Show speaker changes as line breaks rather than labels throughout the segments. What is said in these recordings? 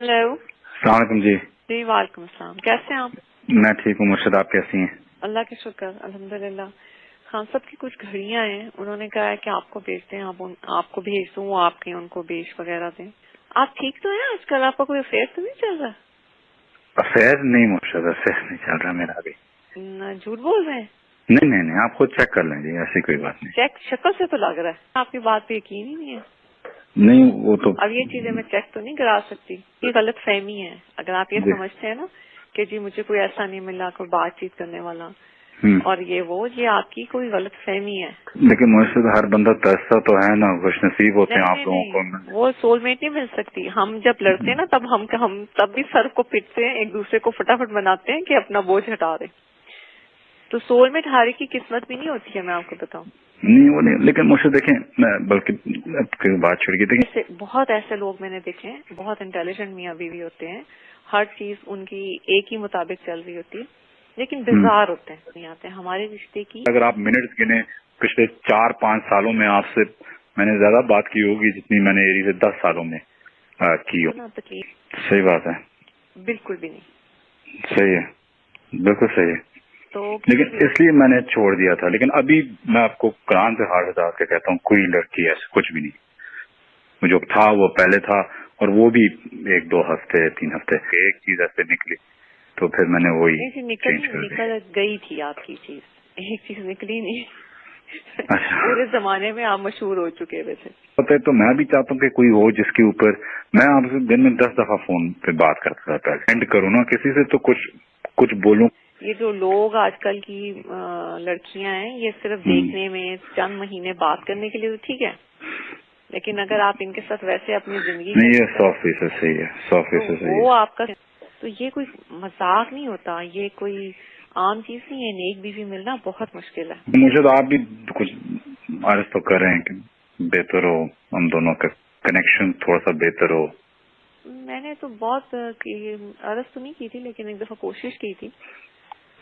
Hello.
अस्सलाम वालेकुम जी।
जी वालेकुम अस्सलाम। कैसे हैं आप?
मैं ठीक हूँ मुर्शद, आप कैसी हैं?
अल्लाह के शुक्र अल्हम्दुलिल्लाह। खान साहब की कुछ घड़ियां हैं, उन्होंने कहा है कि आपको भेजते हैं, आपको भेज दूं, वो आपके उनको बेच वगैरह दें। आप ठीक तो हैं? आजकल आपका कोई अफेयर तो नहीं चल रहा?
अफेयर नहीं मुर्शद, अफेयर नहीं चल रहा मेरा अभी।
झूठ बोल रहे हैं।
नहीं नहीं नहीं, आप खुद चेक कर लें जी, ऐसी कोई बात नहीं।
चेक शक्ल से तो लग रहा है, आपकी बात पे यकीन ही नहीं है।
नहीं वो तो
अब ये चीजें मैं चेक तो नहीं करा सकती, ये गलत फहमी है। अगर आप ये
जी।
समझते हैं ना कि जी मुझे कोई ऐसा नहीं मिला कोई बातचीत करने वाला और ये आपकी कोई गलत फहमी है।
लेकिन मुर्शद हर बंदा तरसता तो है ना, खुश नसीब होते हैं
नहीं
आप
नहीं
लोगों
नहीं,
को।
वो सोलमेट नहीं मिल सकती। हम जब लड़ते हैं ना तब हम तब भी सर को पिटते हैं, एक दूसरे को फटाफट बनाते हैं कि अपना बोझ हटा दे। तो सोलमेट हारे की किस्मत भी नहीं होती है, मैं आपको बताऊं।
नहीं वो नहीं, लेकिन मुझे देखें, मैं बल्कि आपकी बात छोड़ के देखें।
जैसे बहुत ऐसे लोग मैंने देखे हैं, बहुत इंटेलिजेंट मियाँ बीवी होते हैं, हर चीज उनकी एक ही मुताबिक चल रही होती है, लेकिन बेजार होते हैं, नहीं आते हमारे रिश्ते की।
अगर आप मिनट्स गिने पिछले 4-5 सालों में आपसे मैंने ज्यादा बात की होगी जितनी मैंने एरी से 10 सालों में की हो।
ना तकलीफ
सही बात है।
बिल्कुल भी नहीं।
सही है, बिल्कुल सही है।
तो
लेकिन इसलिए मैंने छोड़ दिया था। लेकिन अभी मैं आपको कुरान से हाथ हटा के कहता हूँ, कोई लड़की ऐसे कुछ भी नहीं। जो था वो पहले था, और वो भी 1-2 हफ्ते 3 हफ्ते एक चीज ऐसे निकली तो फिर मैंने वही चेंज कर दी।
निकल गई थी आपकी चीज, एक चीज निकली नहीं।
अच्छा,
पूरे जमाने में आप मशहूर हो चुके हुए थे।
पता है, तो मैं भी चाहता हूँ कि कोई हो जिसके ऊपर मैं आपसे दिन में 10 दफा फोन पे बात करता था। पहले एंड करूँ ना किसी से तो कुछ बोलूं।
ये जो लोग आजकल की लड़कियां हैं, ये सिर्फ देखने में चंद महीने बात करने के लिए तो ठीक है, लेकिन अगर आप इनके साथ वैसे अपनी जिंदगी
नहीं, ये
में
100% सही है, 100%
तो
सही
वो
है।
आपका, तो ये कोई मजाक नहीं होता, ये कोई आम चीज नहीं है। नेक बीवी मिलना बहुत मुश्किल है।
मुझे तो आप भी कुछ अर्ज तो कर रहे हैं कि बेहतर हो, हम दोनों का कनेक्शन थोड़ा सा बेहतर हो।
मैंने तो बहुत अर्ज तो नहीं की थी, लेकिन एक दफा कोशिश की थी,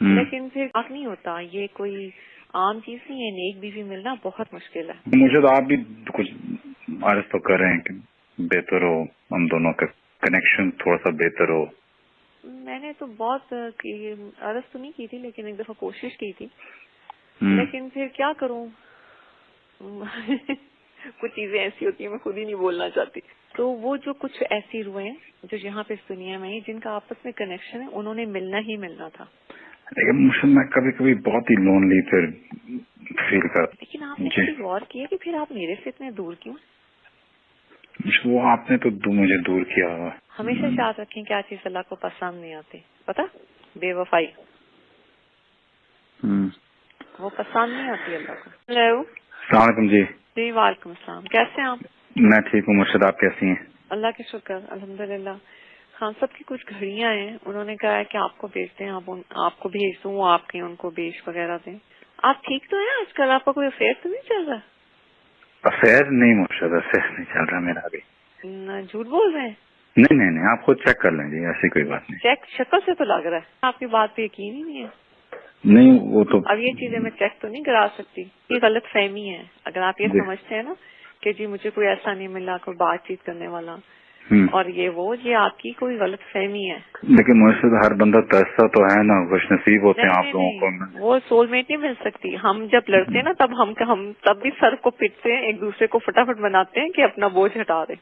लेकिन फिर बात नहीं होता। ये कोई आम चीज नहीं है। नेक बीवी मिलना बहुत मुश्किल है।
मुझे तो आप भी कुछ अर्ज तो कर रहे हैं कि बेहतर हो, हम दोनों का कनेक्शन थोड़ा सा बेहतर हो।
मैंने तो बहुत अर्ज तो नहीं की थी, लेकिन एक दफा कोशिश की थी, लेकिन फिर क्या करूं। कुछ चीजें ऐसी होती हैं मैं खुद ही नहीं बोलना चाहती। तो वो जो कुछ ऐसी रूहें हैं जो यहाँ पे इस दुनिया में है, जिनका आपस में कनेक्शन है, उन्होंने मिलना ही मिलना था।
लेकिन मुझे मैं कभी कभी बहुत ही लोनली फिर फील कर।
लेकिन आपने
जी,
कभी गौर किया कि फिर आप मेरे से इतने दूर क्यों?
वो आपने तो मुझे दूर किया हुआ।
हमेशा याद रखें क्या चीज अल्लाह को पसंद नहीं आती, पता? बेवफाई, वो पसंद नहीं आती अल्लाह को। हेलो।
अस्सलाम वालेकुम जी।
जी वालेकुम अस्सलाम। कैसे हैं आप?
मैं ठीक हूँ मुर्शद, आप कैसी हैं?
अल्लाह के शुक्र अल्हम्दुलिल्लाह। खान साहब की कुछ घड़ियां हैं, उन्होंने कहा है कि आपको भेजते हैं, आपको भेज दूं, वो आपके उनको बेच वगैरह दें। आप ठीक तो हैं? आजकल आपका कोई अफेयर तो नहीं चल रहा?
अफेयर नहीं मुर्शद, अफेयर नहीं चल रहा मेरा अभी।
झूठ बोल रहे हैं।
नहीं नहीं नहीं, आप खुद चेक कर लें जी, ऐसी कोई बात नहीं।
चेक शक्ल से तो लग रहा है, आपकी बात पे यकीन ही नहीं है।
नहीं वो तो
अब ये चीजें मैं चेक तो नहीं करा सकती, ये गलत फहमी है। अगर आप ये
जी।
समझते हैं ना कि जी मुझे कोई ऐसा नहीं मिला कोई बातचीत करने वाला और ये आपकी कोई गलत फहमी है।
लेकिन मुर्शद हर बंदा तरसता तो है ना, खुश नसीब होते हैं
नहीं
आप
नहीं
लोगों
नहीं,
को।
वो सोलमेट नहीं मिल सकती। हम जब लड़ते हैं ना तब हम तब भी सर को पिटते हैं, एक दूसरे को फटाफट बनाते हैं कि अपना बोझ हटा दे।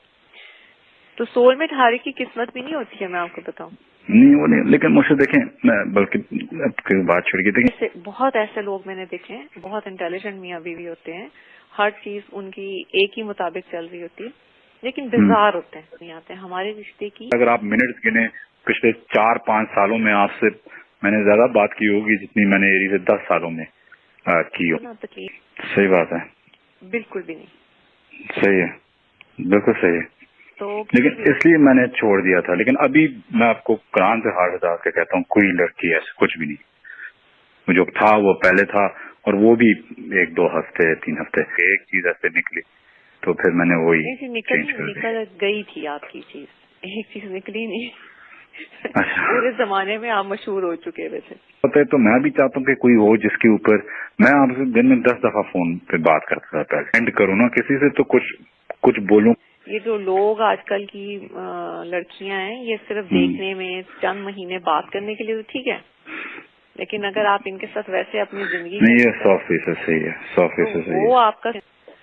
तो सोलमेट हारे की किस्मत भी नहीं होती है, मैं आपको बताऊं।
नहीं वो नहीं, लेकिन मुझे देखें, मैं बल्कि आपकी बात छोड़ के देखें।
जैसे बहुत ऐसे लोग मैंने देखे हैं, बहुत इंटेलिजेंट मियाँ बीवी होते हैं, हर चीज उनकी एक ही मुताबिक चल रही होती है, लेकिन बेजार होते हैं, नहीं आते हमारे रिश्ते की।
अगर आप मिनट्स गिने पिछले 4-5 सालों में आपसे मैंने ज्यादा बात की होगी जितनी मैंने एरी से 10 सालों में की हो।
ना तकलीफ
सही बात है।
बिल्कुल भी नहीं।
सही है, बिल्कुल सही है।
तो
लेकिन इसलिए मैंने छोड़ दिया था। लेकिन अभी मैं आपको कुरान से हाथ हटा के कहता हूँ, कोई लड़की ऐसे कुछ भी नहीं। जो था वो पहले था, और वो भी 1-2 हफ्ते 3 हफ्ते एक चीज ऐसे निकली तो फिर मैंने वही चेंज कर दी।
निकल गई थी आपकी चीज, एक चीज निकली नहीं।
अच्छा,
पूरे जमाने में आप मशहूर हो चुके हुए थे।
पता है, तो मैं भी चाहता हूँ कि कोई हो जिसके ऊपर मैं आपसे दिन में 10 दफा फोन पे बात करता था। पहले एंड करूँ ना किसी से तो कुछ बोलूं।
یہ جو لوگ آج کل کی لڑکیاں ہیں یہ صرف دیکھنے میں چند مہینے بات کرنے کے لیے تو ٹھیک ہے، لیکن اگر آپ ان کے ساتھ ویسے اپنی زندگی
نہیں یہ 100% صحیح ہے، 100% صحیح
وہ
ہے.
آپ کا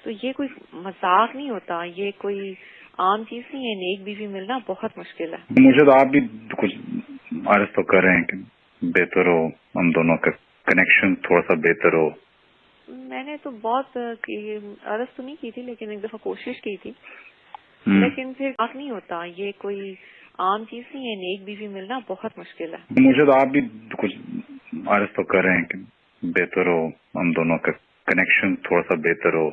تو یہ کوئی مذاق نہیں ہوتا، یہ کوئی عام چیز نہیں ہے. نیک بیوی ملنا بہت مشکل ہے.
مجھے تو آپ بھی کچھ عرض تو کر رہے ہیں کہ بہتر ہو ہم دونوں کا کنیکشن تھوڑا سا بہتر ہو.
میں نے تو بہت عرض تو نہیں کی تھی، لیکن ایک دفعہ کوشش کی تھی، لیکن پھر حق نہیں ہوتا. یہ کوئی عام چیز نہیں ہے، نیک بیوی ملنا بہت مشکل ہے.
مجھے تو آپ بھی کچھ عرض تو کر رہے ہیں کہ بہتر ہو ہم دونوں کا کنیکشن تھوڑا سا بہتر ہو.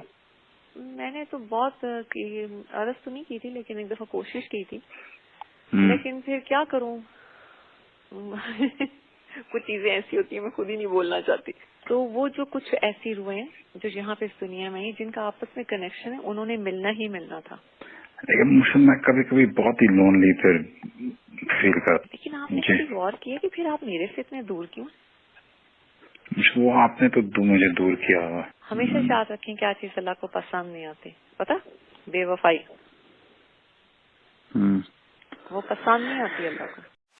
میں نے تو بہت عرض تو نہیں کی تھی، لیکن ایک دفعہ کوشش کی تھی، لیکن پھر کیا کروں. کچھ چیزیں ایسی ہوتی ہیں میں خود ہی نہیں بولنا چاہتی. تو وہ جو کچھ ایسی روحیں ہیں جو یہاں پہ اس دنیا میں ہیں جن کا آپس میں کنیکشن ہے، انہوں نے ملنا ہی ملنا تھا.
لیکن میں کبھی کبھی بہت ہی لونلی پھر فیل کرتا.
لیکن آپ نے کبھی غور کیا کہ پھر آپ میرے سے اتنے دور کیوں؟
وہ آپ نے تو مجھے دور کیا ہوا.
ہمیشہ یاد رکھیں کیا چیز اللہ کو پسند نہیں آتی، پتا؟ بے وفائی وہ پسند نہیں آتی اللہ کو.